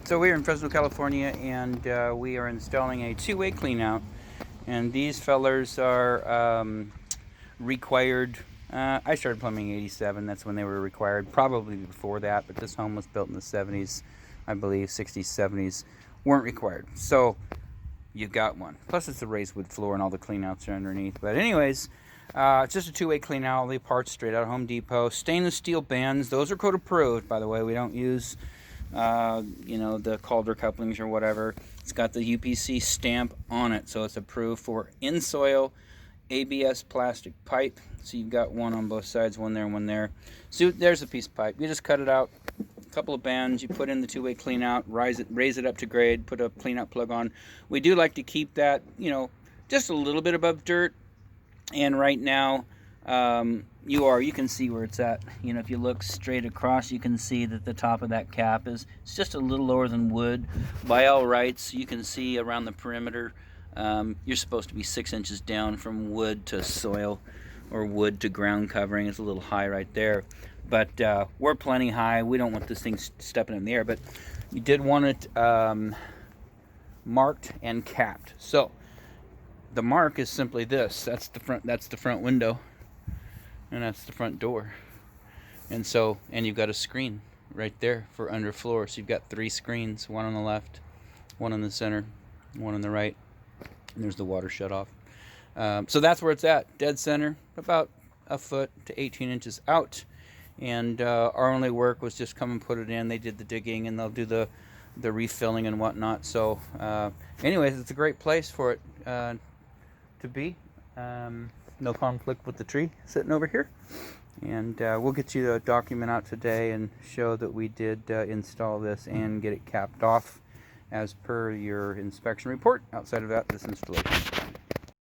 So we're in Fresno, California, and we are installing a two-way clean out. And these fellers are required. I started plumbing in '87. That's when they were required. Probably before that, but this home was built in the '70s, I believe, '60s, '70s. Weren't required. So you got one. Plus, it's a raised wood floor, and all the clean outs are underneath. But anyways, it's just a two-way clean out. All the parts straight out of Home Depot. Stainless steel bands. Those are code approved, by the way. We don't use the Calder couplings or whatever. It's got the UPC stamp on it, so it's approved for in-soil ABS plastic pipe. So you've got one on both sides, one there and one there. So there's a piece of pipe. You just cut it out, a couple of bands, you put in the two-way clean out, raise it up to grade, put a clean out plug on. We do like to keep that, just a little bit above dirt. And right now, you can see where it's at. If you look straight across, you can see that the top of that cap it's just a little lower than wood. By all rights, you can see around the perimeter, you're supposed to be 6 inches down from wood to soil, or wood to ground covering. It's a little high right there, but we're plenty high. We don't want this thing stepping in the air, but you did want it marked and capped. So the mark is simply this. That's the front window, and that's the front door. And you've got a screen right there for underfloor. So you've got 3 screens, one on the left, one in the center, one on the right, and there's the water shut off. So that's where it's at, dead center, about a foot to 18 inches out. And our only work was just come and put it in. They did the digging, and they'll do the refilling and whatnot. So anyways, it's a great place for it to be. No conflict with the tree sitting over here. And we'll get you a document out today and show that we did install this and get it capped off as per your inspection report. Outside of that, this installation.